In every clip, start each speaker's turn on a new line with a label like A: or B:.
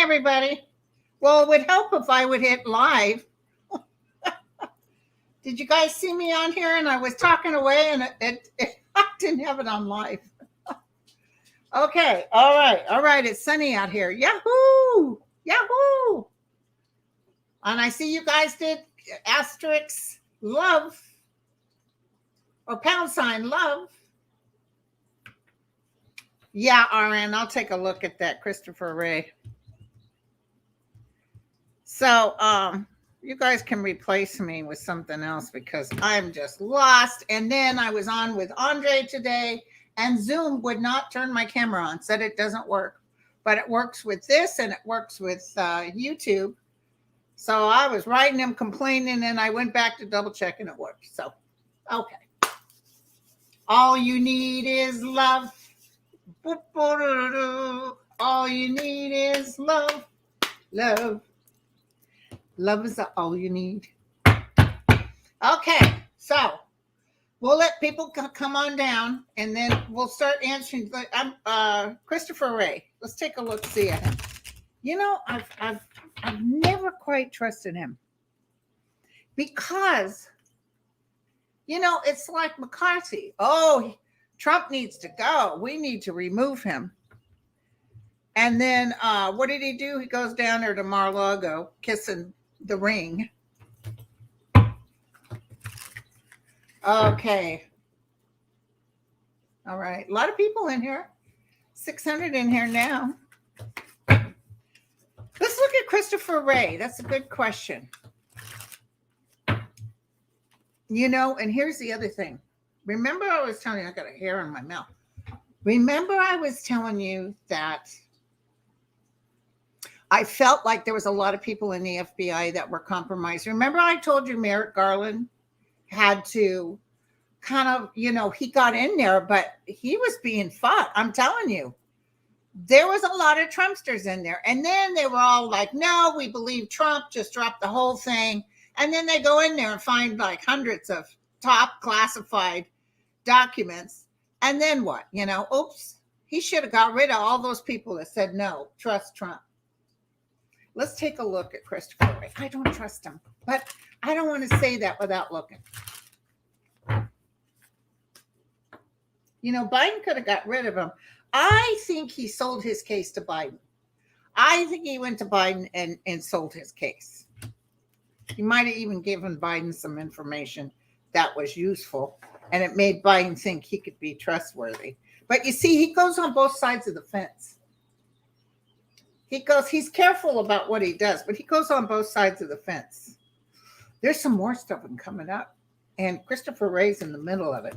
A: Hi, everybody. Well, it would help if I would hit live. Did you guys see me on here? And I was talking away and I didn't have it on live. Okay. All right. All right. It's sunny out here. Yahoo! Yahoo! And I see you guys did asterisk love or pound sign love. Yeah, RN, I'll take a look at that, Christopher Wray. So, you guys can replace me with something else because I'm just lost. And then I was on with Andre today, and Zoom would not turn my camera on, said it doesn't work. But it works with this and it works with YouTube. So I was writing him complaining, and I went back to double check and it worked. So, okay. All you need is love. All you need is love. Love. Love is all you need. Okay, so we'll let people come on down, and then we'll start answering. I'm Christopher Wray. Let's take a look, see at him. You know, I've never quite trusted him because, you know, it's like McCarthy. Oh, Trump needs to go. We need to remove him. And then what did he do? He goes down there to Mar-a-Lago, kissing the ring. Okay. All right. A lot of people in here. 600 in here now. Let's look at Christopher Wray. That's a good question. You know, and here's the other thing. Remember I was telling you, I got a hair in my mouth. Remember I was telling you that I felt like there was a lot of people in the FBI that were compromised. Remember I told you Merrick Garland had to kind of, you know, he got in there, but he was being fought. I'm telling you, there was a lot of Trumpsters in there. And then they were all like, no, we believe Trump, just dropped the whole thing. And then they go in there and find like hundreds of top classified documents. And then what? You know, oops, he should have got rid of all those people that said, no, trust Trump. Let's take a look at Christopher Wray. I don't trust him, but I don't want to say that without looking. You know, Biden could have got rid of him. I think he sold his case to Biden. I think he went to Biden and sold his case. He might have even given Biden some information that was useful, and it made Biden think he could be trustworthy. But you see, he goes on both sides of the fence. He's careful about what he does, but he goes on both sides of the fence. There's some more stuff coming up, and Christopher Wray's in the middle of it.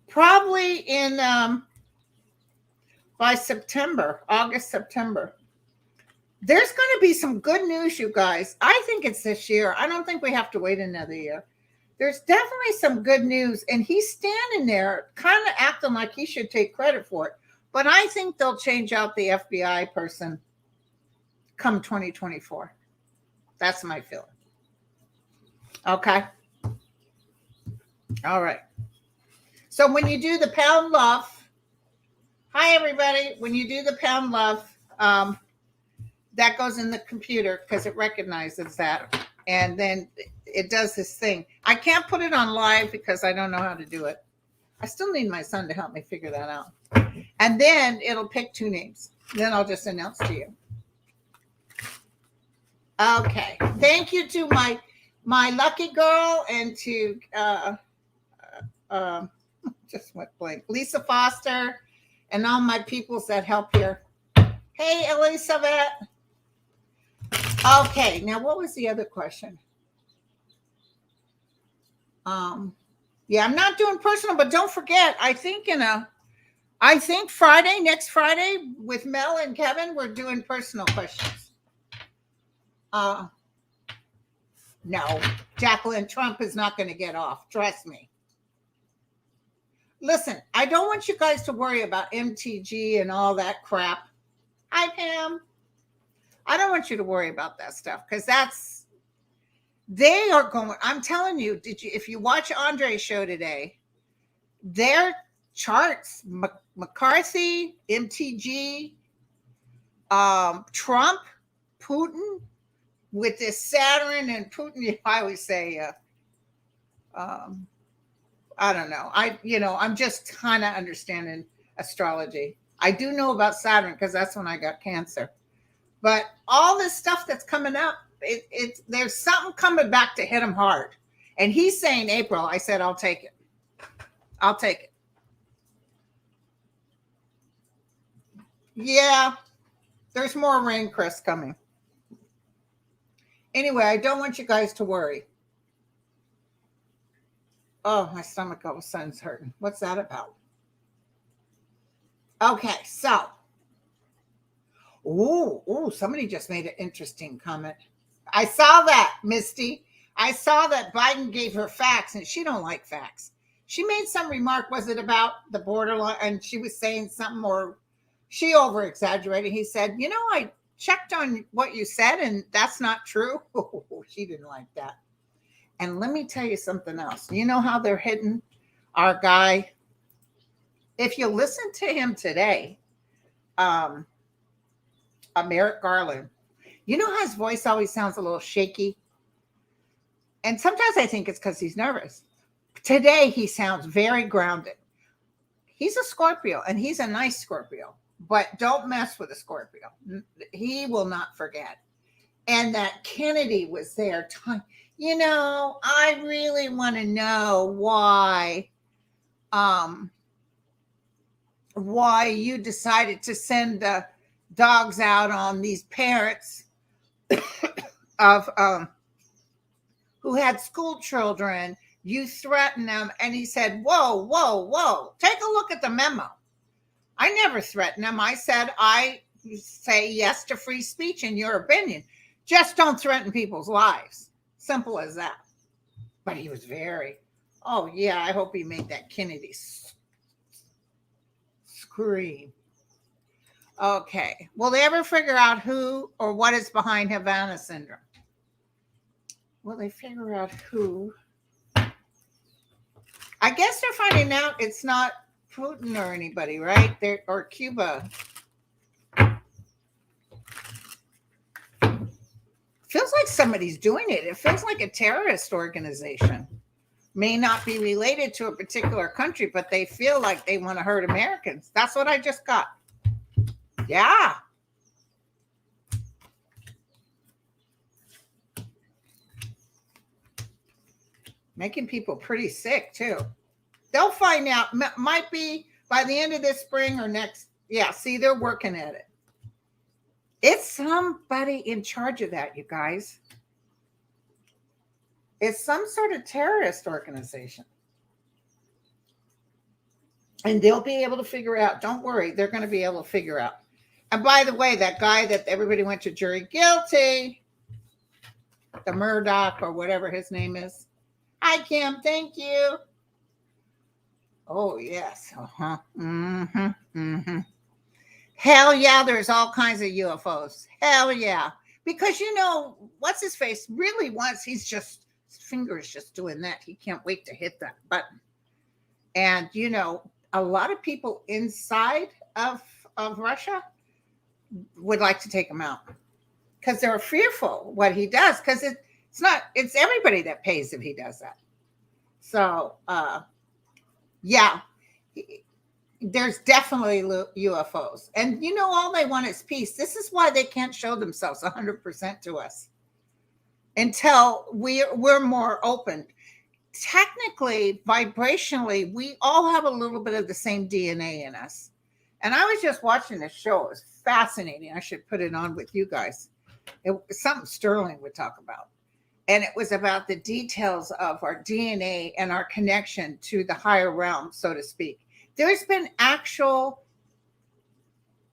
A: Probably in by September, August, September. There's going to be some good news, you guys. I think it's this year. I don't think we have to wait another year. There's definitely some good news, and he's standing there kind of acting like he should take credit for it. But I think they'll change out the FBI person come 2024. That's my feeling. Okay. All right. So when you do the pound love, hi, everybody. When you do the pound love, that goes in the computer because it recognizes that. And then it does this thing. I can't put it on live because I don't know how to do it. I still need my son to help me figure that out. And then it'll pick two names. Then I'll just announce to you. Okay. Thank you to my lucky girl and to just went blank. Lisa Foster and all my peoples that help here. Hey, Elizabeth. Okay, now what was the other question? Yeah, I'm not doing personal, but don't forget, I think Friday, next Friday, with Mel and Kevin, we're doing personal questions. No, Jacqueline, Trump is not going to get off. Trust me. Listen, I don't want you guys to worry about MTG and all that crap. Hi, Pam. I don't want you to worry about that stuff because they are going. I'm telling you, if you watch Andre's show today, they're charts. McCarthy, MTG, Trump, Putin, with this Saturn and Putin. I always say, I don't know. I'm just kind of understanding astrology. I do know about Saturn because that's when I got cancer. But all this stuff that's coming up, there's something coming back to hit him hard. And he's saying April. I said, I'll take it. I'll take it. Yeah, there's more rain, Chris, coming. Anyway, I don't want you guys to worry. Oh, my stomach all of a sudden's hurting. What's that about? Okay, so. Ooh, somebody just made an interesting comment. I saw that, Misty. I saw that Biden gave her facts, and she don't like facts. She made some remark. Was it about the borderline? And she was saying something, or she over-exaggerated. He said, I checked on what you said, and that's not true. She didn't like that. And let me tell you something else. You know how they're hitting our guy? If you listen to him today, Merrick Garland, you know how his voice always sounds a little shaky? And sometimes I think it's because he's nervous. Today, he sounds very grounded. He's a Scorpio, and he's a nice Scorpio, but don't mess with a Scorpio. He will not forget. And that Kennedy was there. I really want to know why you decided to send the dogs out on these parents of who had school children. You threatened them. And he said, whoa, take a look at the memo. I never threatened them. I said, I say yes to free speech in your opinion. Just don't threaten people's lives. Simple as that. But he was I hope he made that Kennedy scream. Okay. Will they ever figure out who or what is behind Havana syndrome? Will they figure out who? I guess they're finding out it's not Putin or anybody, right? Or Cuba. Feels like somebody's doing it. It feels like a terrorist organization. May not be related to a particular country, but they feel like they want to hurt Americans. That's what I just got. Yeah. Making people pretty sick, too. They'll find out. Might be by the end of this spring or next. Yeah, see, they're working at it. It's somebody in charge of that, you guys. It's some sort of terrorist organization. And they'll be able to figure out. Don't worry, they're going to be able to figure out. And by the way, that guy that everybody went to jury guilty, the Murdoch or whatever his name is. Hi, Kim. Thank you. Oh, yes. Hell yeah, there's all kinds of UFOs. Hell yeah. Because, what's his face really wants, his finger's just doing that. He can't wait to hit that button. And, a lot of people inside of Russia would like to take him out because they're fearful what he does, because it's everybody that pays if he does that. So, yeah, there's definitely UFOs. And, all they want is peace. This is why they can't show themselves 100% to us until we're more open. Technically, vibrationally, we all have a little bit of the same DNA in us. And I was just watching this show. It was fascinating. I should put it on with you guys. It was something Sterling would talk about. And it was about the details of our DNA and our connection to the higher realm, so to speak. There's been actual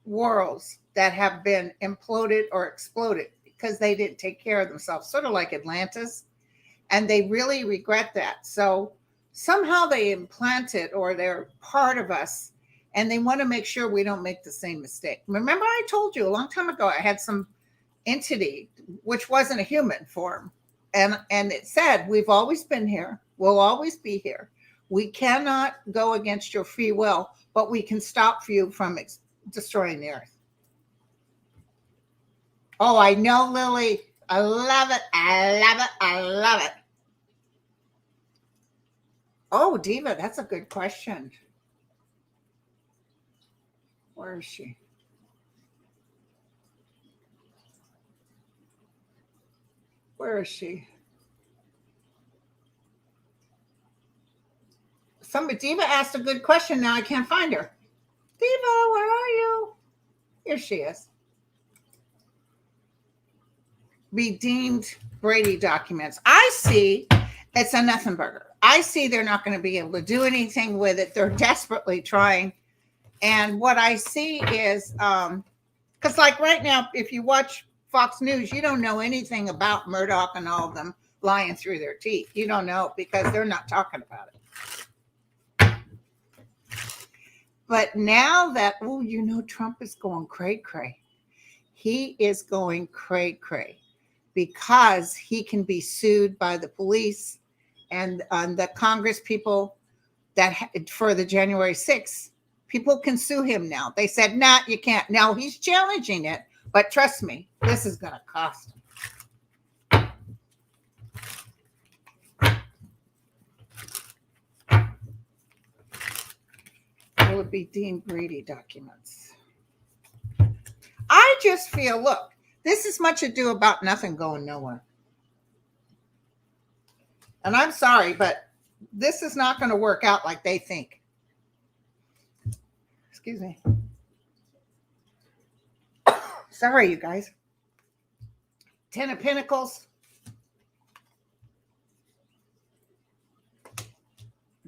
A: worlds that have been imploded or exploded because they didn't take care of themselves, sort of like Atlantis. And they really regret that. So somehow they implant it, or they're part of us, and they want to make sure we don't make the same mistake. Remember, I told you a long time ago, I had some entity, which wasn't a human form. And it said, we've always been here. We'll always be here. We cannot go against your free will, but we can stop you from destroying the earth. Oh, I know, Lily. I love it. I love it. I love it. Oh, Diva, that's a good question. Where is she? Where is she? Somebody, Diva asked a good question. Now I can't find her. Diva, where are you? Here she is. Redeemed Brady documents. I see it's a nothing burger. I see they're not going to be able to do anything with it. They're desperately trying. And what I see is, because like right now, if you watch Fox News, you don't know anything about Murdoch and all of them lying through their teeth. You don't know because they're not talking about it. But now that, Trump is going cray-cray. He is going cray-cray because he can be sued by the police and the Congress people that for the January 6th. People can sue him now. They said, nah, you can't. Now he's challenging it, but trust me, this is going to cost him. Will it be Dean Brady documents? I just feel, look, this is much ado about nothing going nowhere. And I'm sorry, but this is not going to work out like they think. Excuse me. Sorry, you guys. 10 of Pentacles.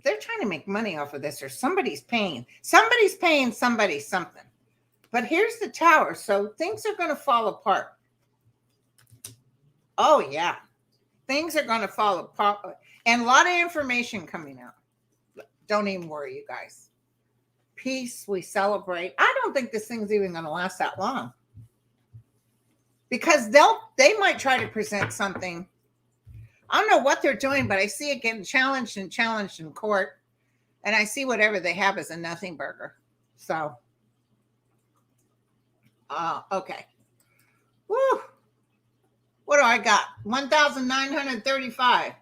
A: They're trying to make money off of this, or somebody's paying somebody something. But here's the Tower, so things are going to fall apart. Oh, yeah. Things are going to fall apart. And a lot of information coming out. Don't even worry, you guys. Peace, we celebrate. I don't think this thing's even going to last that long. Because they might try to present something. I don't know what they're doing, but I see it getting challenged in court. And I see whatever they have as a nothing burger. So, okay. Woo. What do I got? 1,935.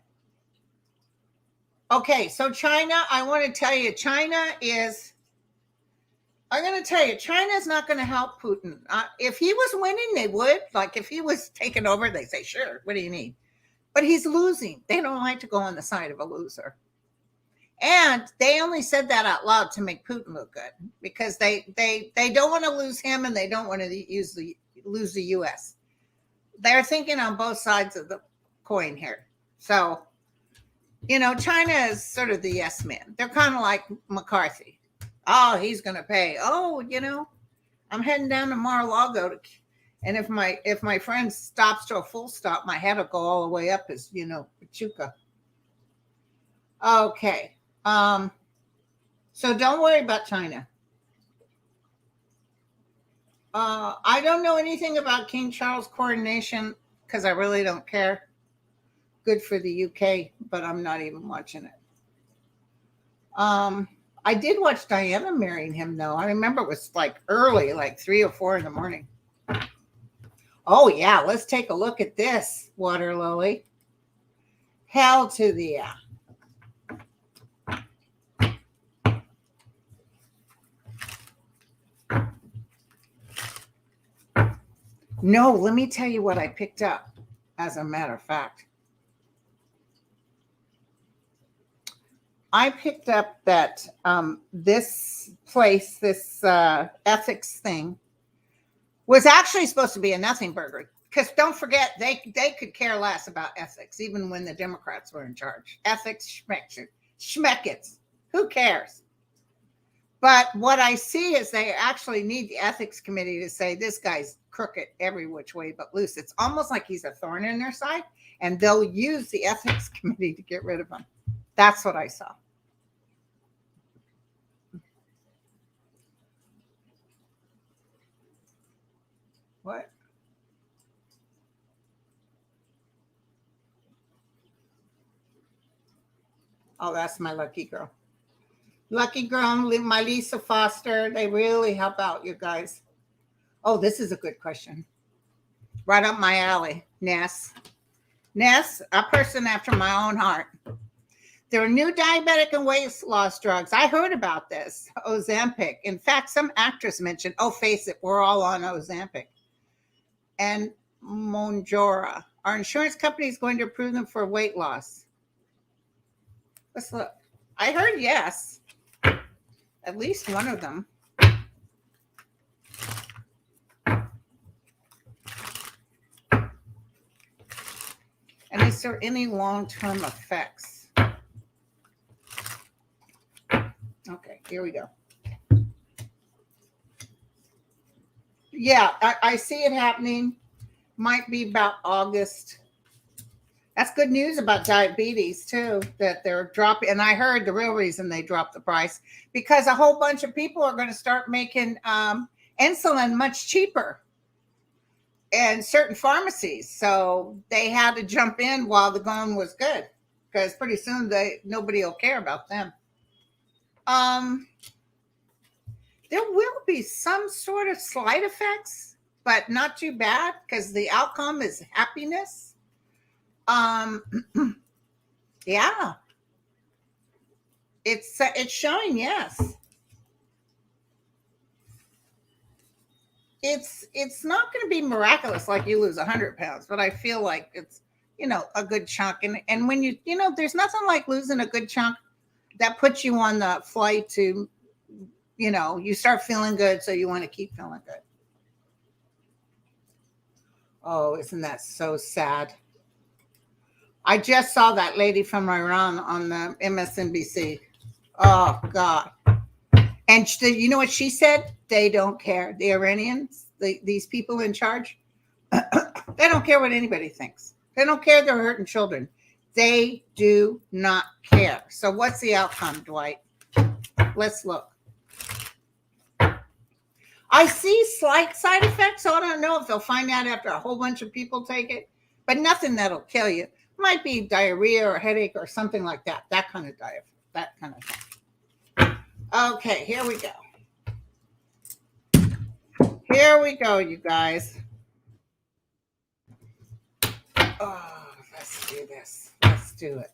A: Okay, so China, I want to tell you, I'm going to tell you, China's not going to help Putin. If he was winning, they would. Like if he was taking over, they say, sure, what do you need? But he's losing. They don't like to go on the side of a loser. And they only said that out loud to make Putin look good because they don't want to lose him and they don't want to lose the U.S. They're thinking on both sides of the coin here. So, China is sort of the yes man. They're kind of like McCarthy. Oh, he's going to pay. Oh, I'm heading down to Mar-a-Lago and if my friend stops to a full stop, my head will go all the way up as, Pachuca. Okay. So don't worry about China. I don't know anything about King Charles' coronation because I really don't care. Good for the UK, but I'm not even watching it. I did watch Diana marrying him, though. I remember it was like early, like 3 or 4 in the morning. Oh, yeah. Let's take a look at this, Water Lily. Hell to the yeah. No, let me tell you what I picked up, as a matter of fact. I picked up that this place, this ethics thing, was actually supposed to be a nothing burger. Because don't forget, they could care less about ethics, even when the Democrats were in charge. Ethics, schmeckets. Who cares? But what I see is they actually need the ethics committee to say this guy's crooked every which way but loose. It's almost like he's a thorn in their side, and they'll use the ethics committee to get rid of him. That's what I saw. What? Oh, that's my lucky girl. Lucky girl, my Lisa Foster. They really help out, you guys. Oh, this is a good question. Right up my alley. Ness. Ness, a person after my own heart. There are new diabetic and weight loss drugs. I heard about this. Ozempic. In fact, some actress mentioned, oh, face it, we're all on Ozempic. And Monjora. Our insurance company is going to approve them for weight loss. Let's look. I heard yes. At least one of them. And is there any long-term effects? Okay, here we go. Yeah, I see it happening. Might be about August. That's good news about diabetes too, that they're dropping. And I heard the real reason they dropped the price because a whole bunch of people are going to start making insulin much cheaper in certain pharmacies. So they had to jump in while the going was good because pretty soon nobody will care about them. There will be some sort of slight effects, but not too bad because the outcome is happiness. Yeah, it's showing yes. It's not going to be miraculous like you lose 100 pounds, but I feel like it's a good chunk. And when there's nothing like losing a good chunk that puts you on the flight to you start feeling good, so you want to keep feeling good. Oh, isn't that so sad? I just saw that lady from Iran on the MSNBC. Oh, God. And you know what she said? They don't care. The Iranians, these people in charge, they don't care what anybody thinks. They don't care they're hurting children. They do not care. So what's the outcome, Dwight? Let's look. I see slight side effects, so I don't know if they'll find out after a whole bunch of people take it, but nothing that'll kill you. Might be diarrhea or headache or something like that. That kind of diet, that kind of thing. Okay, here we go. Here we go, you guys. Oh, let's do this. Let's do it.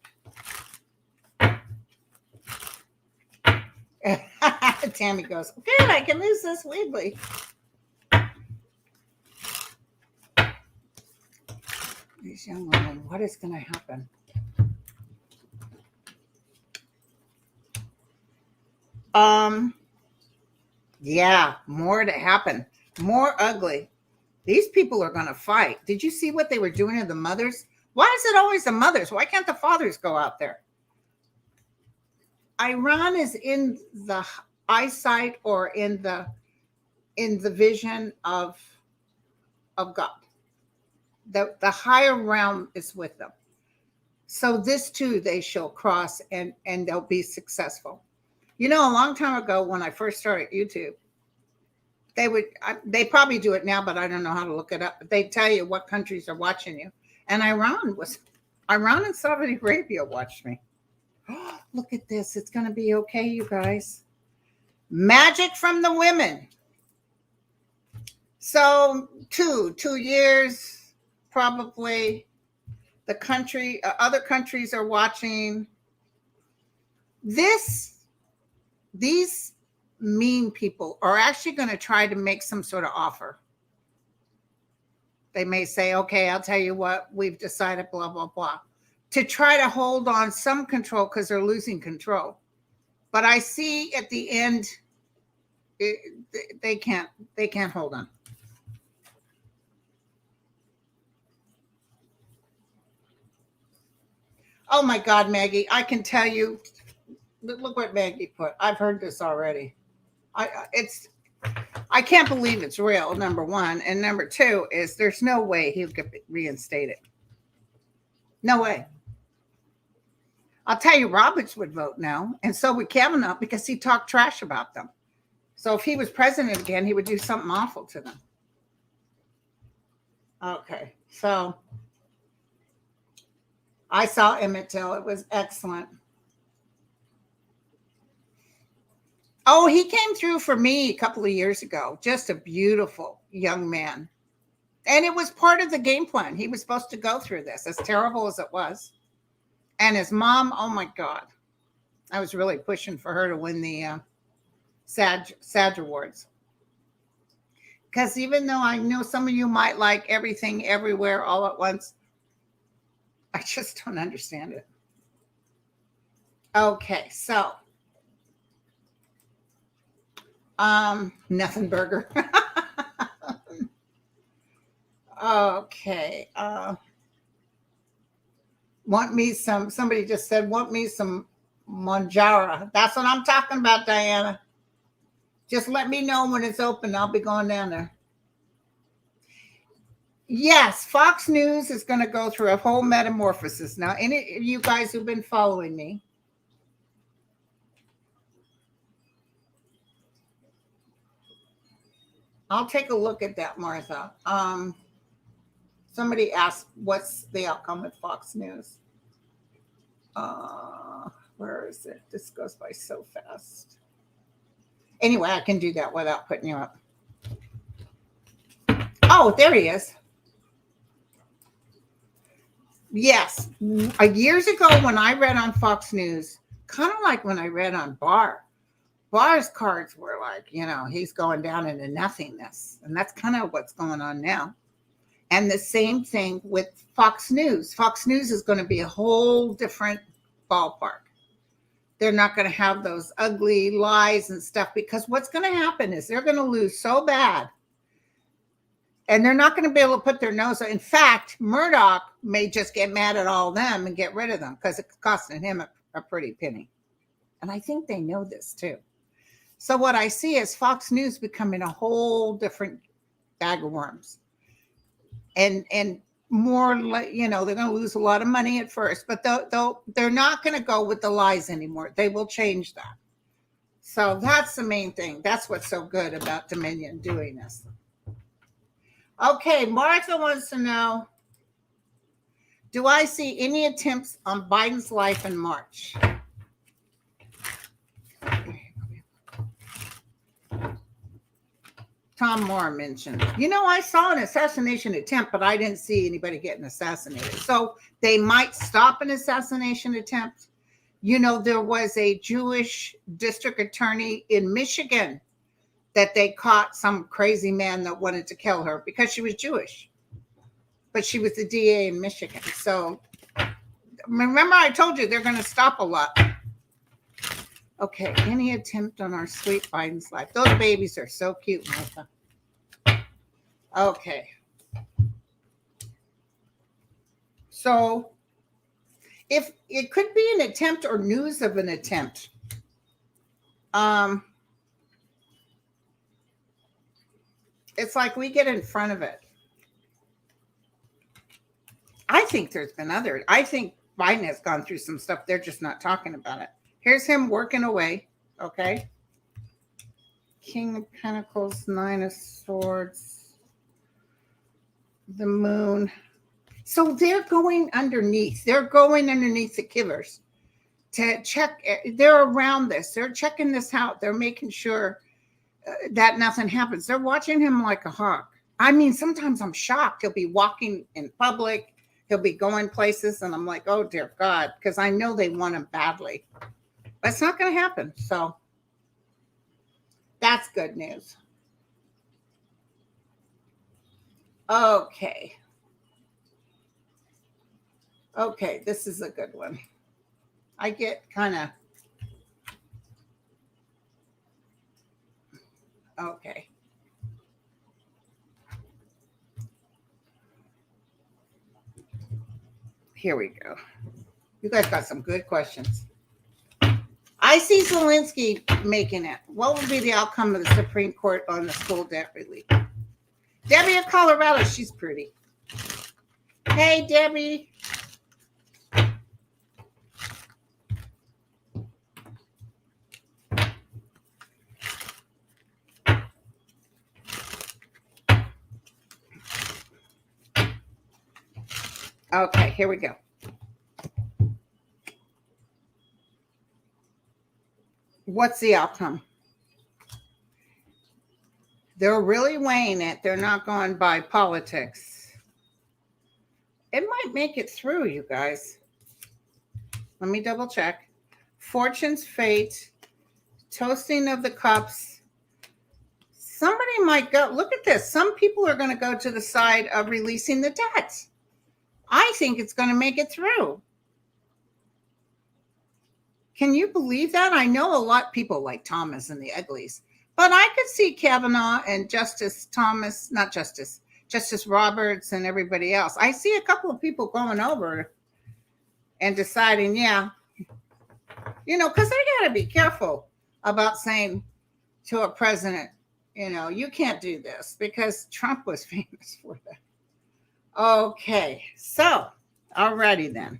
A: Tammy goes, good, I can lose this weirdly. These young women, what is going to happen? Yeah, more to happen. More ugly. These people are going to fight. Did you see what they were doing to the mothers? Why is it always the mothers? Why can't the fathers go out there? Iran is in the eyesight or in the vision of God. The higher realm is with them. So this too they shall cross and they'll be successful. A long time ago when I first started YouTube, they probably do it now, but I don't know how to look it up. But they tell you what countries are watching you. And Iran and Saudi Arabia watched me. Oh, look at this. It's going to be okay, you guys. Magic from the women. So 2 years, probably the country, other countries are watching this. These mean people are actually going to try to make some sort of offer. They may say, okay, I'll tell you what, we've decided, blah, blah, blah, to try to hold on some control because they're losing control. But I see at the end, they can't hold on. Oh my God, Maggie, I can tell you, look what Maggie put. I've heard this already. I can't believe it's real, number one. And number two is there's no way he'll get reinstated. No way. I'll tell you, Roberts would vote no. And so would Kavanaugh because he talked trash about them. So if he was president again, he would do something awful to them. Okay. So I saw Emmett Till. It was excellent. Oh, he came through for me a couple of years ago. Just a beautiful young man. And it was part of the game plan. He was supposed to go through this, as terrible as it was. And his mom, oh my God. I was really pushing for her to win the SAG Awards. Because even though I know some of you might like everything, everywhere, all at once, I just don't understand it. Okay, so nothing burger. Okay. Want me some, somebody just said, want me some Monjara. That's what I'm talking about, Diana. Just let me know when it's open. I'll be going down there. Yes, Fox News is going to go through a whole metamorphosis. Now, any of you guys who've been following me, I'll take a look at that, Martha. Somebody asked, what's the outcome with Fox News? Where is it? This goes by so fast. Anyway, I can do that without putting you up. Oh, there he is. Yes. Years ago when I read on Fox News, kind of like when I read on Barr's cards were like, he's going down into nothingness. And that's kind of what's going on now. And the same thing with Fox News. Fox News is going to be a whole different ballpark. They're not going to have those ugly lies and stuff, because what's going to happen is they're going to lose so bad. And they're not going to be able to put their nose. In fact, Murdoch may just get mad at all of them and get rid of them because it's costing him a pretty penny. And I think they know this too. So what I see is Fox News becoming a whole different bag of worms. And more like, they're going to lose a lot of money at first, but they're not going to go with the lies anymore. They will change that. So that's the main thing. That's what's so good about Dominion doing this. Okay, Martha wants to know, do I see any attempts on Biden's life in March? Tom Moore mentioned, I saw an assassination attempt, but I didn't see anybody getting assassinated. So they might stop an assassination attempt. There was a Jewish district attorney in Michigan that they caught some crazy man that wanted to kill her because she was Jewish. But she was the DA in Michigan. So remember I told you they're going to stop a lot. Okay, any attempt on our sweet Biden's life? Those babies are so cute, Martha. Okay. So if it could be an attempt or news of an attempt. It's like we get in front of it. I think there's been I think Biden has gone through some stuff. They're just not talking about it. Here's him working away. Okay. King of Pentacles, Nine of Swords, the Moon. So they're going underneath. They're going underneath the killers to check. They're around this. They're checking this out. They're making sure that nothing happens. They're watching him like a hawk. I mean, sometimes I'm shocked. He'll be walking in public. He'll be going places. And I'm like, oh, dear God, because I know they want him badly. But it's not going to happen. So that's good news. Okay. Okay, this is a good one. I get kind of... Okay. Here we go. You guys got some good questions. I see Zelensky making it. What will be the outcome of the Supreme Court on the school debt relief? Debbie of Colorado, she's pretty. Hey, Debbie. Okay, here we go. What's the outcome? They're really weighing it. They're not going by politics. It might make it through, you guys. Let me double check. Fortune's fate, toasting of the cups. Somebody might go, look at this. Some people are going to go to the side of releasing the debt. I think it's going to make it through. Can you believe that? I know a lot of people like Thomas and the Uglies, but I could see Kavanaugh and Justice Roberts and everybody else. I see a couple of people going over and deciding, yeah, because they got to be careful about saying to a president, you can't do this, because Trump was famous for that. Okay, so alrighty then.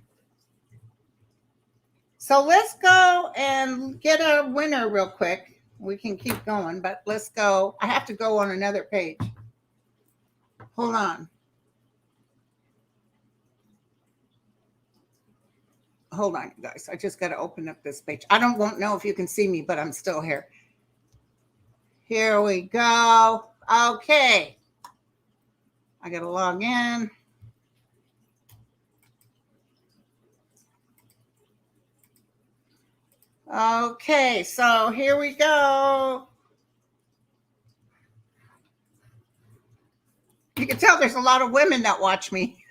A: So let's go and get a winner real quick. We can keep going, but let's go. I have to go on another page. Hold on. Hold on, guys. I just got to open up this page. Won't know if you can see me, but I'm still here. Here we go. Okay. I got to log in. Okay, so here we go. You can tell there's a lot of women that watch me.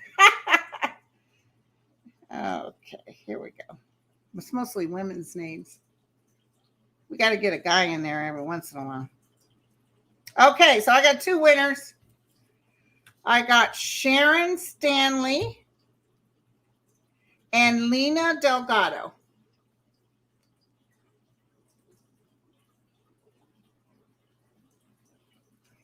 A: Okay, here we go. It's mostly women's names. We got to get a guy in there every once in a while. Okay, so I got two winners. I got Sharon Stanley and Lena Delgado.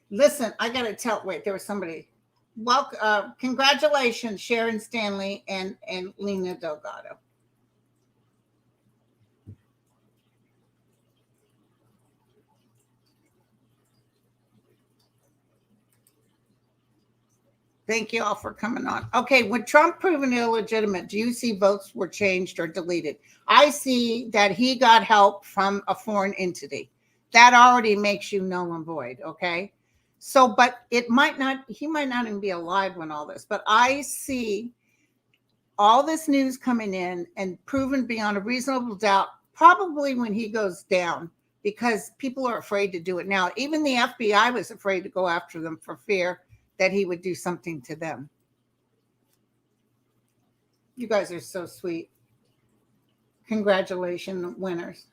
A: Listen, I got to tell, wait, there was somebody. Welcome, congratulations, Sharon Stanley and Lena Delgado. Thank you all for coming on. Okay, with Trump proven illegitimate, do you see votes were changed or deleted? I see that he got help from a foreign entity. That already makes you null and void, okay? So, but he might not even be alive when all this, but I see all this news coming in and proven beyond a reasonable doubt, probably when he goes down, because people are afraid to do it now. Even the FBI was afraid to go after them for fear that he would do something to them. You guys are so sweet. Congratulations, winners.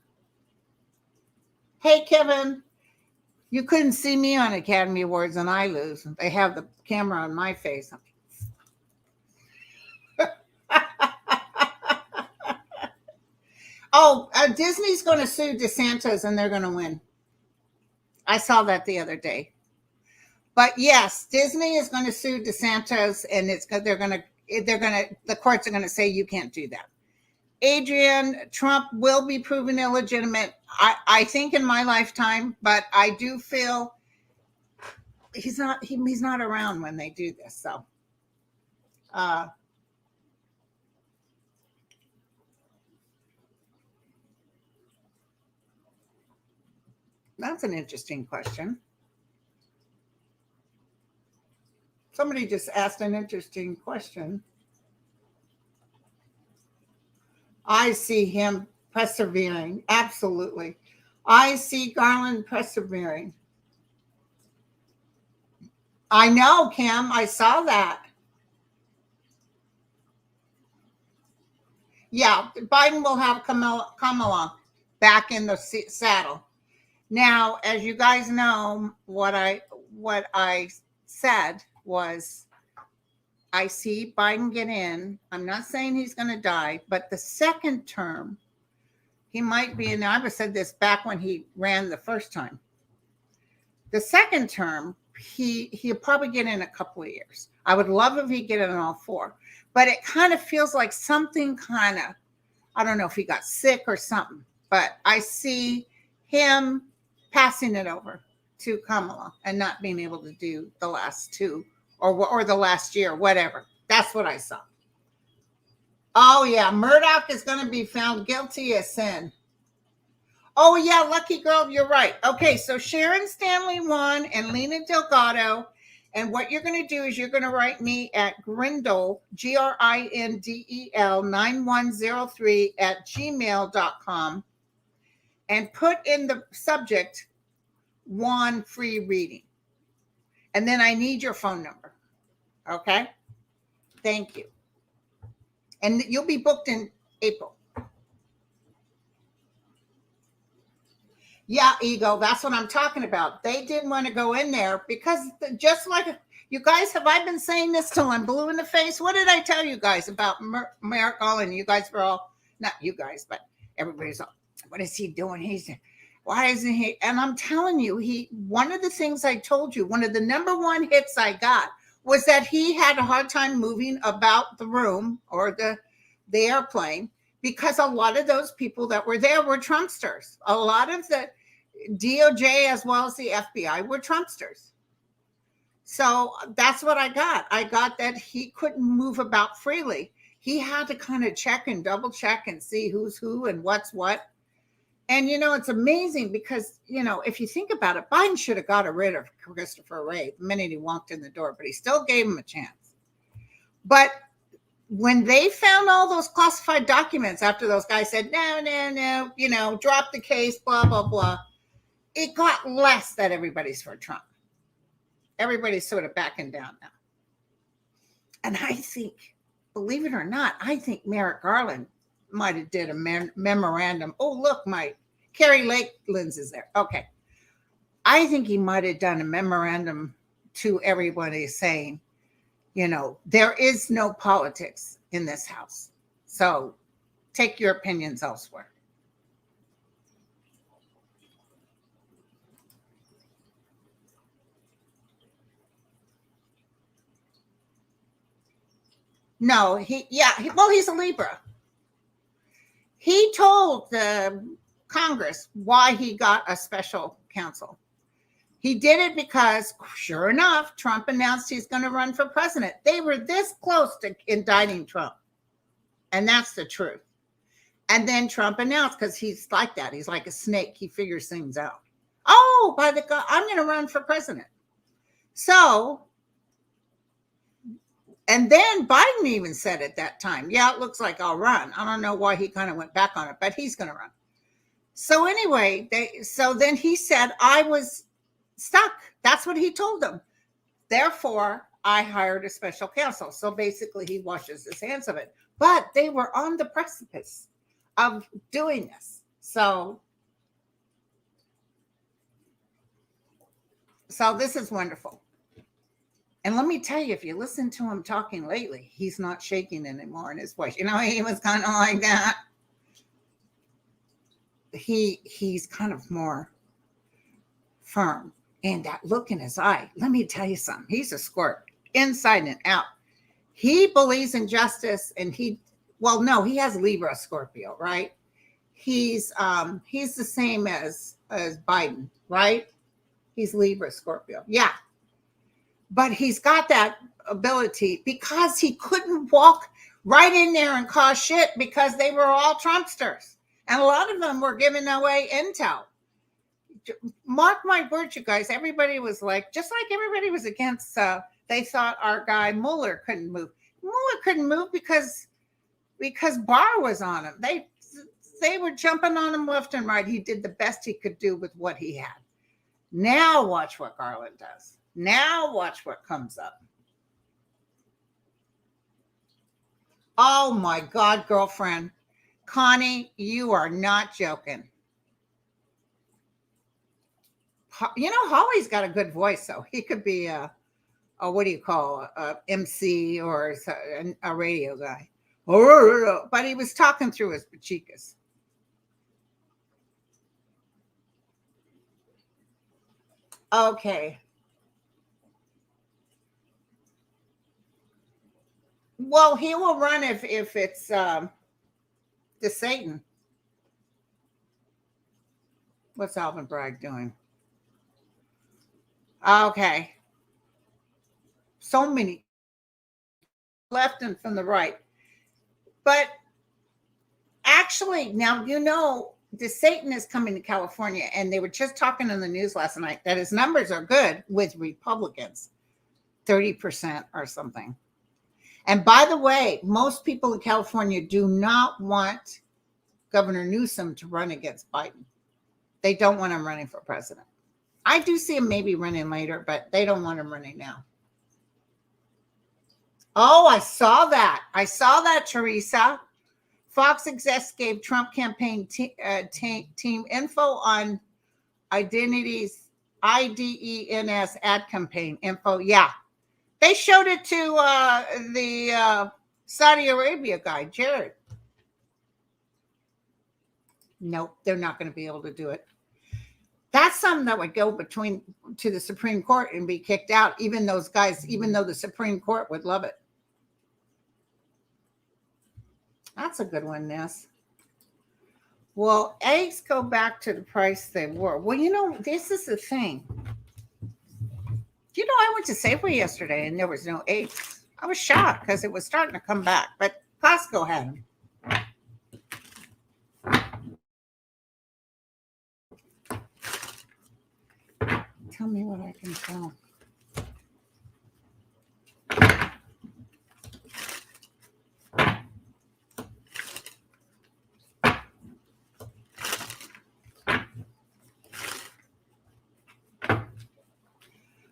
A: Hey, Kevin. You couldn't see me on Academy Awards and I lose. They have the camera on my face. Disney's going to sue DeSantis and they're going to win. I saw that the other day. But yes, Disney is going to sue DeSantis, and the courts are going to say you can't do that. Adrian, Trump will be proven illegitimate, I think, in my lifetime, but I do feel he's not around when they do this. So, that's an interesting question. Somebody just asked an interesting question. I see him persevering. Absolutely. I see Garland persevering. I know, Kim. I saw that. Yeah, Biden will have Kamala back in the saddle. Now, as you guys know, what I said was, I see Biden get in. I'm not saying he's going to die, but the second term, he might be in. I've said this back when he ran the first time. The second term, he'll probably get in a couple of years. I would love if he'd get in all four, but it kind of feels like something I don't know if he got sick or something, but I see him passing it over to Kamala and not being able to do the last two or the last year, whatever. That's what I saw. Oh, yeah. Murdoch is going to be found guilty of sin. Oh, yeah, lucky girl, you're right. Okay, so Sharon Stanley won and Lena Delgado. And what you're going to do is you're going to write me at Grindel, Grindel 9103 at gmail.com and put in the subject one free reading. And then I need your phone number. Okay? Thank you. And you'll be booked in April. Yeah, ego. That's what I'm talking about. They didn't want to go in there because just like you guys, have I been saying this till I'm blue in the face? What did I tell you guys about Merrick Garland? You guys were all, not you guys, but everybody's all, what is he doing? Why isn't he? And I'm telling you, one of the things I told you, one of the number one hits I got was that he had a hard time moving about the room or the airplane, because a lot of those people that were there were Trumpsters. A lot of the DOJ as well as the FBI were Trumpsters. So that's what I got. I got that he couldn't move about freely. He had to kind of check and double check and see who's who and what's what. And, it's amazing because, if you think about it, Biden should have got rid of Christopher Wray the minute he walked in the door, but he still gave him a chance. But when they found all those classified documents after those guys said, no, drop the case, blah, blah, blah, it got less that everybody's for Trump. Everybody's sort of backing down now. And I think, believe it or not, I think Merrick Garland might have did a memorandum. Oh, look, my Carrie Lakeland's is there. Okay. I think he might have done a memorandum to everybody saying, there is no politics in this house. So take your opinions elsewhere. No, he's a Libra. He told the Congress why he got a special counsel. He did it because, sure enough, Trump announced he's going to run for president. They were this close to indicting Trump. And that's the truth. And then Trump announced, because he's like that. He's like a snake. He figures things out. Oh, by the God, I'm going to run for president. So, and then Biden even said at that time, yeah, it looks like I'll run. I don't know why he kind of went back on it, but he's going to run. So anyway, so then he said, I was stuck. That's what he told them. Therefore, I hired a special counsel. So basically, he washes his hands of it. But they were on the precipice of doing this. So this is wonderful. And let me tell you, if you listen to him talking lately, he's not shaking anymore in his voice. He was kind of like that. He's kind of more firm. And that look in his eye, let me tell you something. He's a squirt, inside and out. He believes in justice, and he has Libra Scorpio, right? He's the same as Biden, right? He's Libra Scorpio. Yeah. But he's got that ability because he couldn't walk right in there and cause shit because they were all Trumpsters. And a lot of them were giving away intel. Mark my words, you guys, everybody was like, just like everybody was against, they thought our guy Mueller couldn't move. Mueller couldn't move because Barr was on him. They were jumping on him left and right. He did the best he could do with what he had. Now watch what Garland does. Now watch what comes up. Oh my God, girlfriend. Connie, you are not joking. Holly's got a good voice, though. He could be a MC or a radio guy. But he was talking through his pachikas. Okay. Well, he will run if it's the Satan. What's Alvin Bragg doing? Okay. So many left and from the right. But actually, now the Satan is coming to California, and they were just talking in the news last night that his numbers are good with Republicans, 30% or something. And by the way, most people in California do not want Governor Newsom to run against Biden. They don't want him running for president. I do see him maybe running later, but they don't want him running now. Oh, I saw that. I saw that, Teresa. Fox execs gave Trump campaign team info on IDENS ad campaign info. Yeah. They showed it to the Saudi Arabia guy, Jared. Nope, they're not going to be able to do it. That's something that would go to the Supreme Court and be kicked out, even though the Supreme Court would love it. That's a good one, Ness. Well, eggs go back to the price they were. Well, this is the thing. I went to Safeway yesterday and there was no eggs. I was shocked because it was starting to come back, but Costco had them. Tell me what I can tell.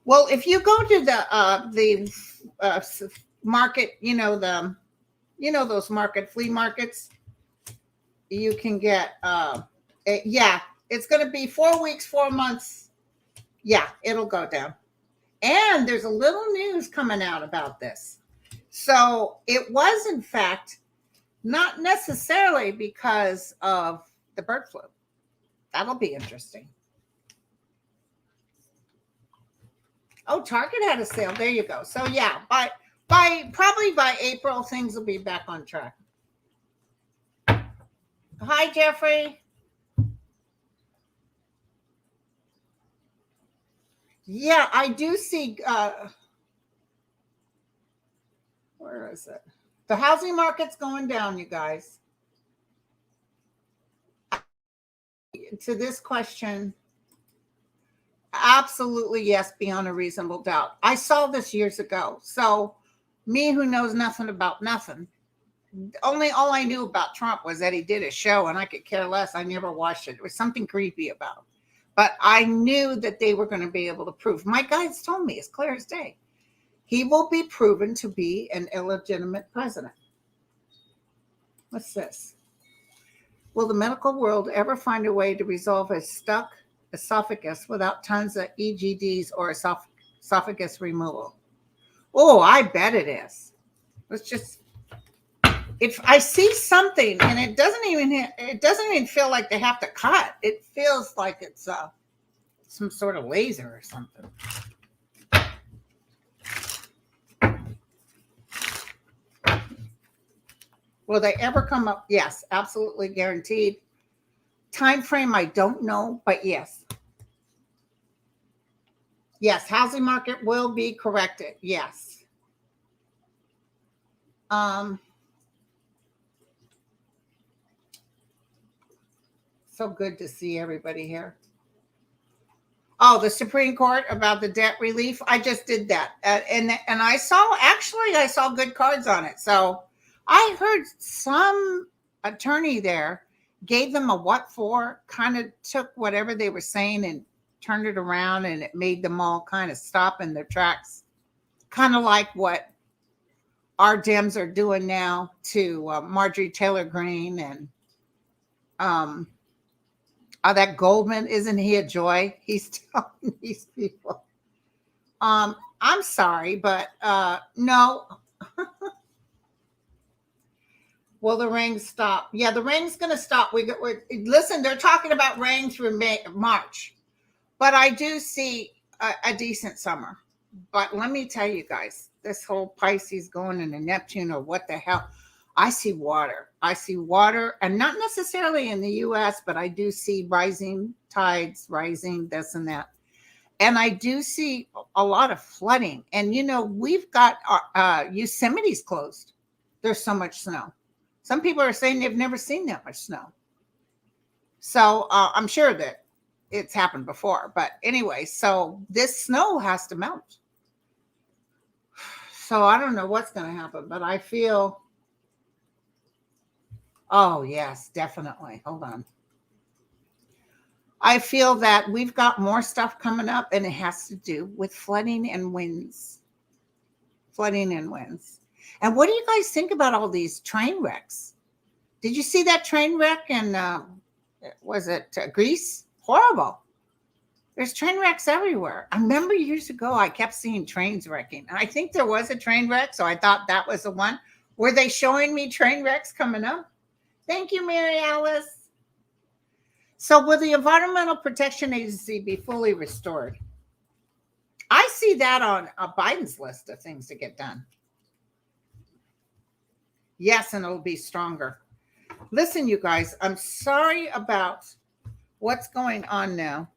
A: Well, if you go to the market, those flea markets, you can get it's going to be 4 weeks, 4 months. Yeah, it'll go down. And there's a little news coming out about this. So it was, in fact, not necessarily because of the bird flu. That'll be interesting. Oh, Target had a sale. There you go. So yeah, probably by April, things will be back on track. Hi, Jeffrey. Yeah, I do see. Where is it? The housing market's going down, you guys. To this question, absolutely yes, beyond a reasonable doubt. I saw this years ago. So me, who knows nothing about nothing, all I knew about Trump was that he did a show, and I could care less. I never watched it. It was something creepy about it. But I knew that they were going to be able to prove. My guides told me, it's clear as day, he will be proven to be an illegitimate president. What's this? Will the medical world ever find a way to resolve a stuck esophagus without tons of EGDs or esophagus removal? Oh, I bet it is. Let's just, if I see something and it doesn't even feel like they have to cut. It feels like it's some sort of laser or something. Will they ever come up? Yes, absolutely guaranteed. Time frame, I don't know, but yes. Yes, housing market will be corrected. Yes. So good to see everybody here. Oh, the Supreme Court about the debt relief. I just did that. And I saw good cards on it. So I heard some attorney there gave them a what for, kind of took whatever they were saying and turned it around, and it made them all kind of stop in their tracks. Kind of like what our Dems are doing now to Marjorie Taylor Greene and that Goldman. Isn't he a joy? He's telling these people. I'm sorry, but no. Will the rain stop? Yeah, the rain's going to stop. Listen, they're talking about rain through March, but I do see a decent summer. But let me tell you guys, this whole Pisces going into Neptune, or what the hell, I see water. And not necessarily in the U.S., but I do see rising tides, rising this and that. And I do see a lot of flooding. And, we've got Yosemite's closed. There's so much snow. Some people are saying they've never seen that much snow. So I'm sure that it's happened before. But anyway, so this snow has to melt. So I don't know what's going to happen, but I feel, oh, yes, definitely. Hold on. I feel that we've got more stuff coming up, and it has to do with flooding and winds. Flooding and winds. And what do you guys think about all these train wrecks? Did you see that train wreck in, was it Greece? Horrible. There's train wrecks everywhere. I remember years ago, I kept seeing trains wrecking. And I think there was a train wreck, so I thought that was the one. Were they showing me train wrecks coming up? Thank you, Mary Alice. So will the Environmental Protection Agency be fully restored? I see that on Biden's list of things to get done. Yes, and it'll be stronger. Listen, you guys, I'm sorry about what's going on now,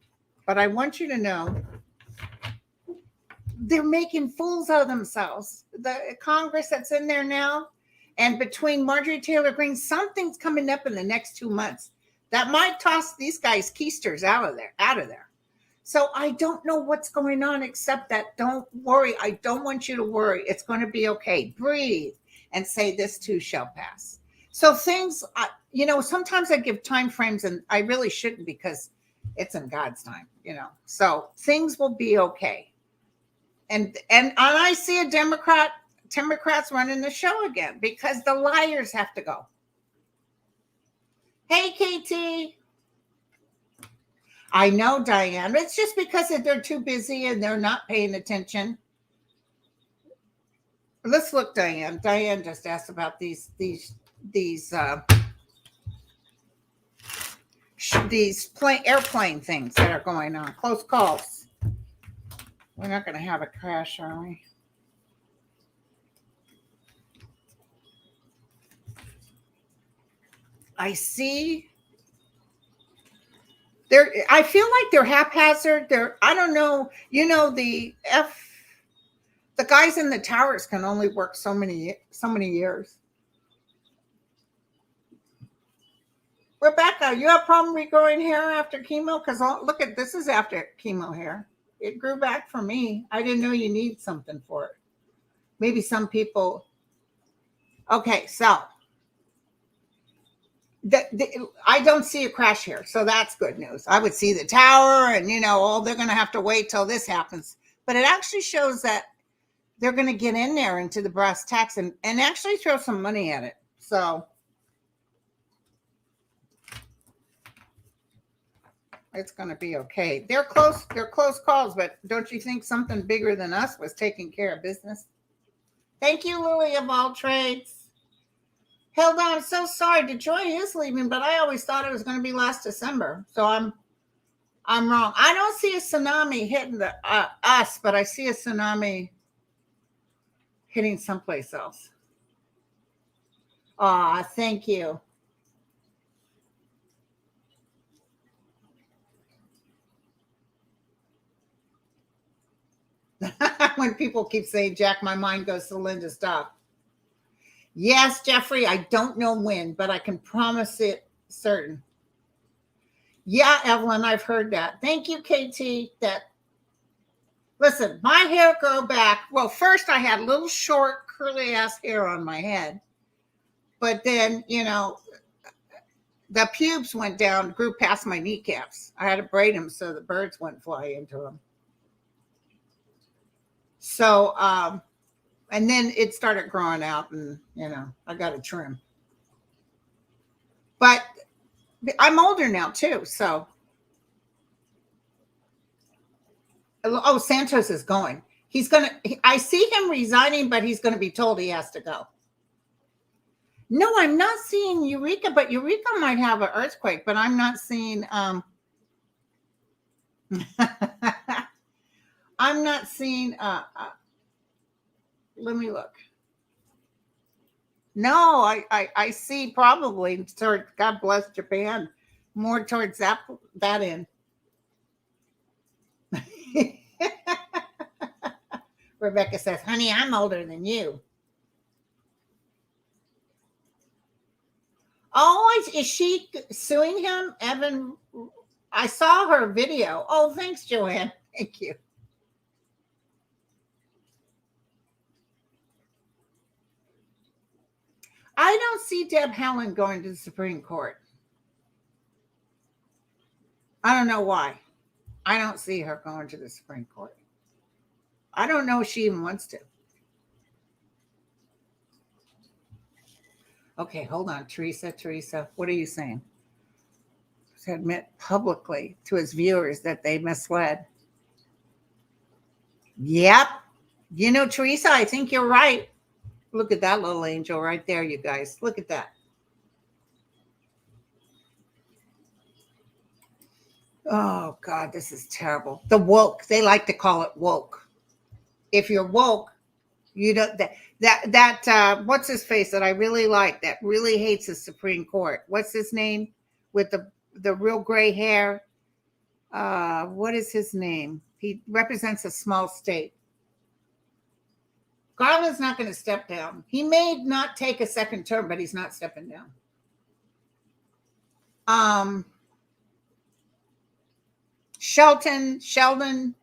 A: but I want you to know they're making fools of themselves. The Congress that's in there now, and between Marjorie Taylor Greene, something's coming up in the next 2 months that might toss these guys keisters out of there. So I don't know what's going on, except that don't worry. I don't want you to worry. It's going to be okay. Breathe and say this too shall pass. So things, sometimes I give time frames, and I really shouldn't, because it's in God's time, So things will be okay. And I see Democrats running the show again, because the liars have to go. Hey, KT. I know, Diane. It's just because they're too busy and they're not paying attention. Let's look, Diane. Diane just asked about these airplane things that are going on. Close calls. We're not going to have a crash, are we? I see. I feel like they're haphazard. I don't know. The guys in the towers can only work so many years. Rebecca, you have a problem regrowing hair after chemo? Because look at this is after chemo hair. It grew back for me. I didn't know you need something for it. Maybe some people. Okay, so I don't see a crash here, so that's good news. I would see the tower, and they're going to have to wait till this happens. But it actually shows that they're going to get in there into the brass tacks and actually throw some money at it. So it's going to be okay. They're close calls, but don't you think something bigger than us was taking care of business? Thank you, Lily of all trades. Hilda, I'm so sorry. DeJoy is leaving, but I always thought it was going to be last December. So I'm wrong. I don't see a tsunami hitting us, but I see a tsunami hitting someplace else. Thank you. When people keep saying, Jack, my mind goes to Linda, stop. Yes, Jeffrey, I don't know when, but I can promise it certain. Yeah, Evelyn, I've heard that. Thank you, KT. Listen, my hair grew back. Well, first I had little short, curly ass hair on my head. But then, the pubes went down, grew past my kneecaps. I had to braid them so the birds wouldn't fly into them. So, and then it started growing out, and, I got a trim. But I'm older now, too, so. Oh, Santos is going. I see him resigning, but he's going to be told he has to go. No, I'm not seeing Eureka, but Eureka might have an earthquake, but I'm not seeing, I'm not seeing, let me look. No, I see probably towards, God bless Japan, more towards that end. Rebecca says, honey, I'm older than you. Oh, I is she suing him? Evan, I saw her video. Oh, thanks, Joanne. Thank you. I don't see Deb Haaland going to the Supreme Court. I don't know why. I don't see her going to the Supreme Court. I don't know if she even wants to. Okay, hold on. Teresa, what are you saying? To admit publicly to his viewers that they misled. Yep. You know, Teresa, I think you're right. Look at that little angel right there, you guys. Look at that. Oh, God, this is terrible. The woke. They like to call it woke. If you're woke, you don't what's his face that I really like that really hates the Supreme Court. What's his name with the real gray hair? What is his name? He represents a small state. Garland's not going to step down. He may not take a second term, but he's not stepping down. Sheldon.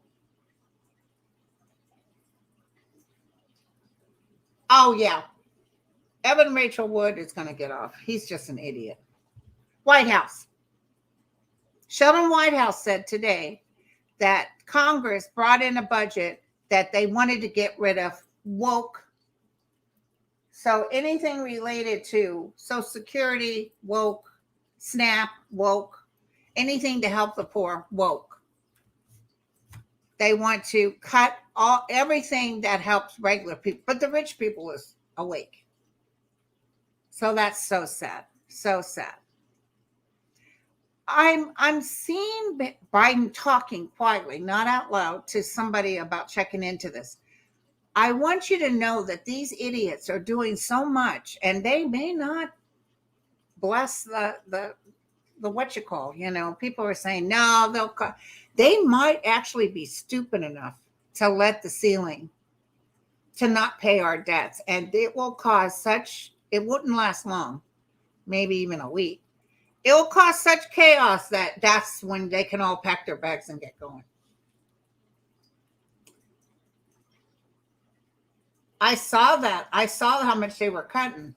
A: Oh, yeah. Evan Rachel Wood is going to get off. He's just an idiot. White House. Sheldon Whitehouse said today that Congress brought in a budget that they wanted to get rid of woke. So anything related to Social Security, woke, SNAP, woke, anything to help the poor, woke. They want to cut everything that helps regular people, but the rich people is awake. So that's so sad. So sad. I'm seeing Biden talking quietly, not out loud, to somebody about checking into this. I want you to know that these idiots are doing so much, and they may not bless the what you call, people are saying, no, they might actually be stupid enough to let the ceiling, to not pay our debts. And it will cause it wouldn't last long, maybe even a week. It will cause such chaos that's when they can all pack their bags and get going. I saw that. I saw how much they were cutting.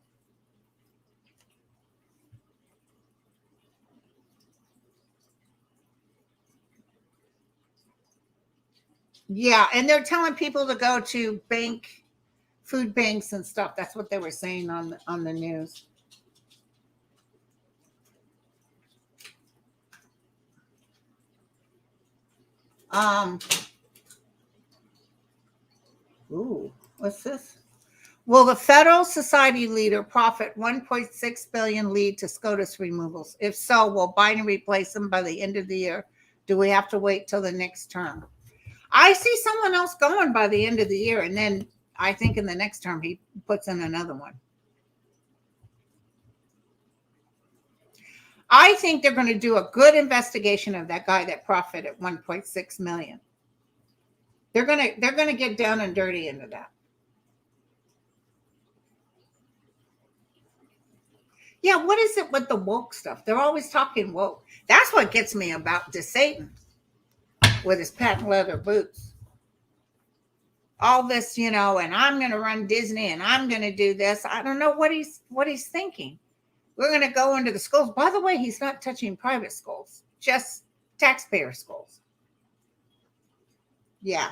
A: Yeah, and they're telling people to go to food banks and stuff. That's what they were saying on the news. What's this? Will the Federal Society leader profit 1.6 billion lead to SCOTUS removals? If so, will Biden replace him by the end of the year? Do we have to wait till the next term? I see someone else going by the end of the year, and then I think in the next term he puts in another one. I think they're going to do a good investigation of that guy that profited 1.6 million. They're going to get down and dirty into that. Yeah, what is it with the woke stuff? They're always talking woke. That's what gets me about this Satan with his patent leather boots. All this, and I'm going to run Disney and I'm going to do this. I don't know what he's thinking. We're going to go into the schools. By the way, he's not touching private schools, just taxpayer schools. Yeah.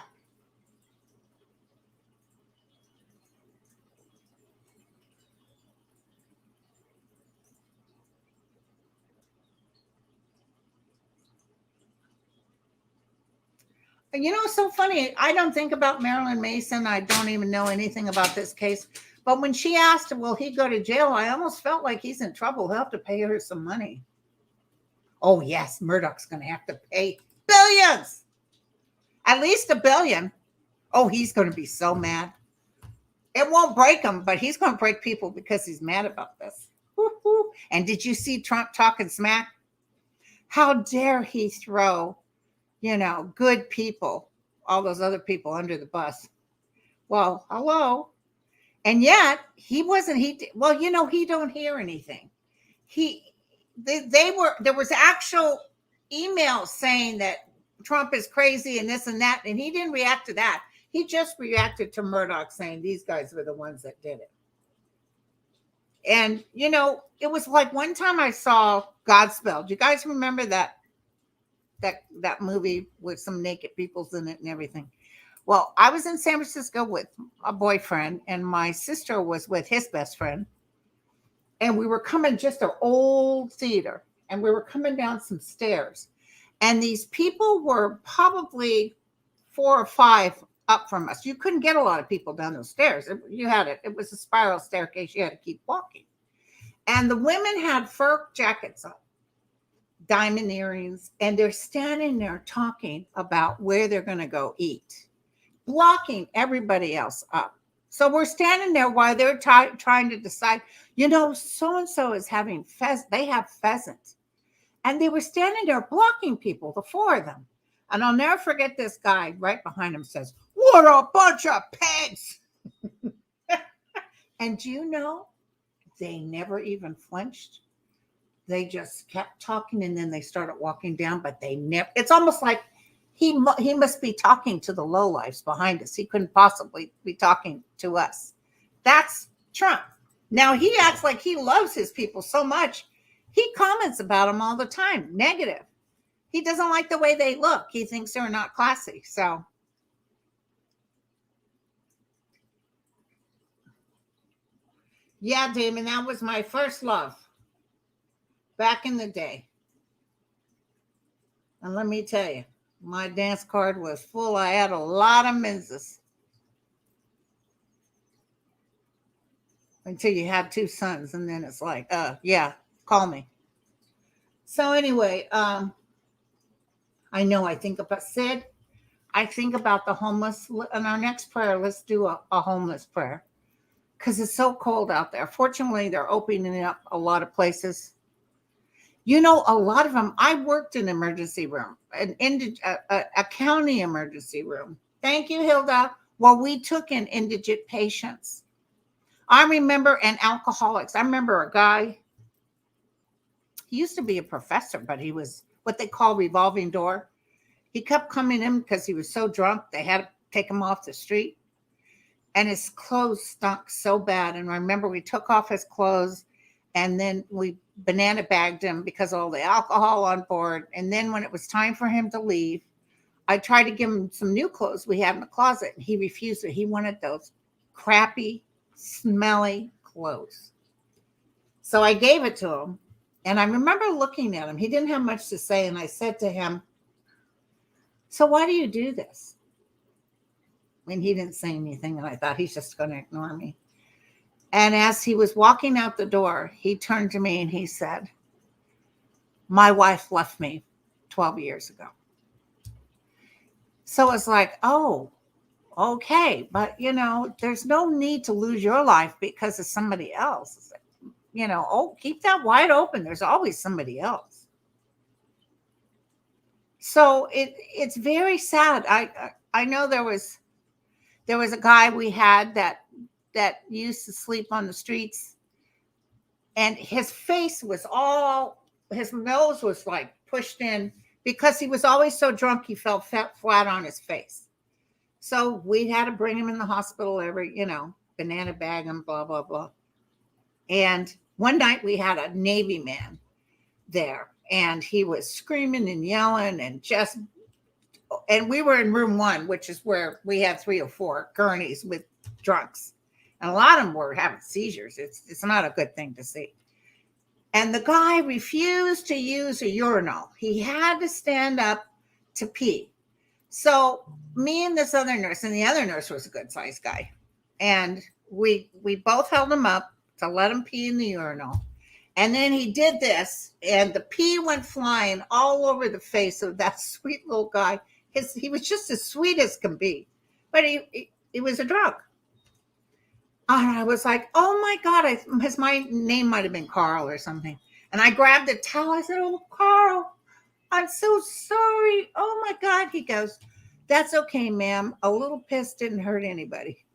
A: It's so funny. I don't think about Marilyn Mason. I don't even know anything about this case. But when she asked, will he go to jail? I almost felt like he's in trouble. He'll have to pay her some money. Oh, yes. Murdoch's going to have to pay billions. At least $1 billion. Oh, he's going to be so mad. It won't break him, but he's going to break people because he's mad about this. Woo-hoo. And did you see Trump talking smack? How dare he throw good people, all those other people under the bus. Well, hello. And yet he don't hear anything. there was actual emails saying that Trump is crazy and this and that, and he didn't react to that. He just reacted to Murdoch saying these guys were the ones that did it. And it was like one time I saw Godspell. Do you guys remember that movie with some naked peoples in it and everything? Well, I was in San Francisco with a boyfriend, and my sister was with his best friend. And we were coming, just an old theater, and we were coming down some stairs. And these people were probably 4 or 5 up from us. You couldn't get a lot of people down those stairs. It was a spiral staircase. You had to keep walking. And the women had fur jackets on, diamond earrings, and they're standing there talking about where they're going to go eat, blocking everybody else up. So we're standing there while they're trying to decide, so-and-so is having they have pheasant. And they were standing there blocking people, the 4 of them. And I'll never forget this guy right behind him says, "What a bunch of pigs." And they never even flinched. They just kept talking, and then they started walking down, but they never, it's almost like he must be talking to the lowlifes behind us. He couldn't possibly be talking to us. That's Trump. Now he acts like he loves his people so much. He comments about them all the time, negative. He doesn't like the way they look. He thinks they're not classy. So, yeah, Damon, that was my first love back in the day. And let me tell you, my dance card was full. I had a lot of menses. Until you have 2 sons, and then it's like, yeah, call me. So anyway, I know I think about Sid. I think about the homeless. In our next prayer, let's do a homeless prayer, because it's so cold out there. Fortunately, they're opening up a lot of places. A lot of them. I worked in an emergency room, a county emergency room. Thank you, Hilda. Well, we took in indigent patients. I remember, and alcoholics. I remember a guy. He used to be a professor, but he was what they call revolving door. He kept coming in because he was so drunk. They had to take him off the street. And his clothes stunk so bad. And I remember we took off his clothes, and then we banana bagged him because of all the alcohol on board. And then when it was time for him to leave, I tried to give him some new clothes we had in the closet. And he refused it. He wanted those crappy, smelly clothes. So I gave it to him. And I remember looking at him. He didn't have much to say. And I said to him, "So why do you do this?" And he didn't say anything. And I thought, he's just going to ignore me. And as he was walking out the door, he turned to me and he said, "My wife left me 12 years ago." So it's like, oh, okay. But, there's no need to lose your life because of somebody else. Keep that wide open. There's always somebody else. So it's very sad. I know there was a guy we had that used to sleep on the streets, and his face was his nose was like pushed in because he was always so drunk. He fell flat on his face. So we had to bring him in the hospital banana bag him, blah, blah, blah. And one night we had a Navy man there, and he was screaming and yelling and we were in room 1, which is where we had 3 or 4 gurneys with drunks. And a lot of them were having seizures. It's not a good thing to see. And the guy refused to use a urinal. He had to stand up to pee. So me and this other nurse, and the other nurse was a good sized guy. And we both held him up to let him pee in the urinal. And then he did this, and the pee went flying all over the face of that sweet little guy. He was just as sweet as can be, but he was a drunk. And I was like, oh my God, my name might have been Carl or something. And I grabbed a towel. I said, "Oh, Carl, I'm so sorry. Oh my God." He goes, "That's okay, ma'am. A little piss didn't hurt anybody."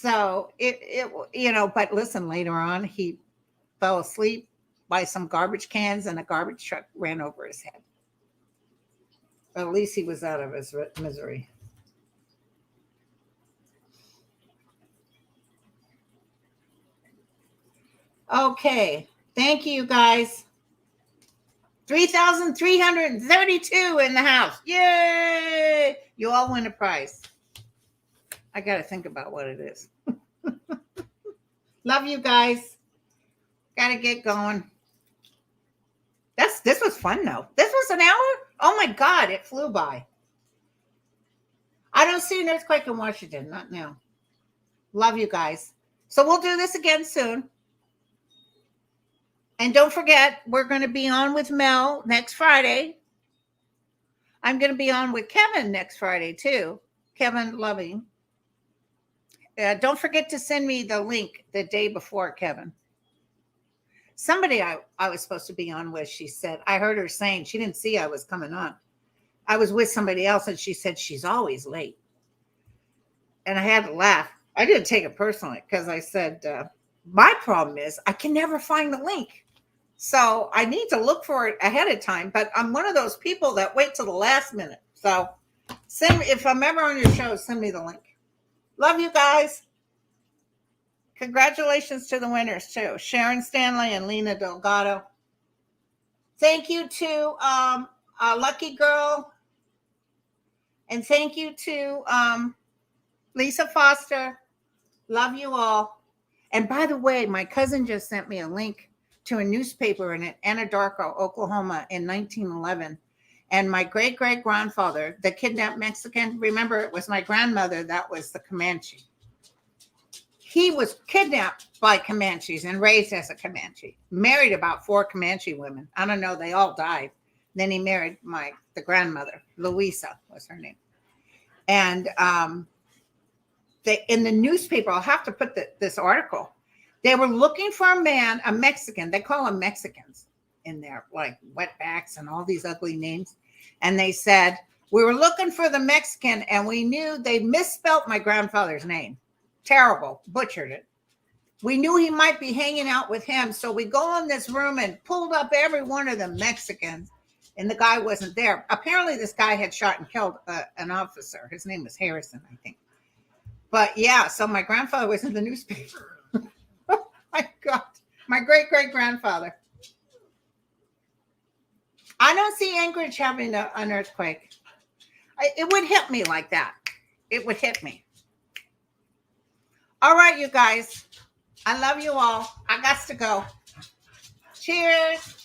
A: So but listen, later on, he fell asleep by some garbage cans and a garbage truck ran over his head. But at least he was out of his misery. Okay. Thank you, guys. 3,332 in the house. Yay! You all win a prize. I got to think about what it is. Love you guys. Got to get going. This was fun though. This was an hour. Oh my God, it flew by. I don't see an earthquake in Washington, not now. Love you guys. So we'll do this again soon. And don't forget, we're going to be on with Mel next Friday. I'm going to be on with Kevin next Friday too. Kevin Loving. Don't forget to send me the link the day before, Kevin. Somebody I was supposed to be on with, she said, I heard her saying she didn't see I was coming on. I was with somebody else and she said she's always late. And I had to laugh. I didn't take it personally because I said, my problem is I can never find the link. So I need to look for it ahead of time. But I'm one of those people that wait till the last minute. So if I'm ever on your show, send me the link. Love you guys. Congratulations to the winners too. Sharon Stanley and Lena Delgado. Thank you to Lucky Girl. And thank you to Lisa Foster. Love you all. And by the way, my cousin just sent me a link to a newspaper in Anadarko, Oklahoma in 1911. And my great-great-grandfather, the kidnapped Mexican, remember it was my grandmother, that was the Comanche. He was kidnapped by Comanches and raised as a Comanche. Married about 4 Comanche women. I don't know, they all died. Then he married the grandmother, Louisa was her name. And in the newspaper, I'll have to put this article. They were looking for a man, a Mexican. They call them Mexicans in there, like wetbacks and all these ugly names. And they said, we were looking for the Mexican and we knew they misspelt my grandfather's name. Terrible, butchered it. We knew he might be hanging out with him. So we go in this room and pulled up every one of the Mexicans. And the guy wasn't there. Apparently this guy had shot and killed an officer. His name was Harrison, I think. But yeah, so my grandfather was in the newspaper. Oh my God. My great-great-grandfather. I don't see Anchorage having an earthquake. It would hit me like that. It would hit me. All right, you guys. I love you all. I got to go. Cheers.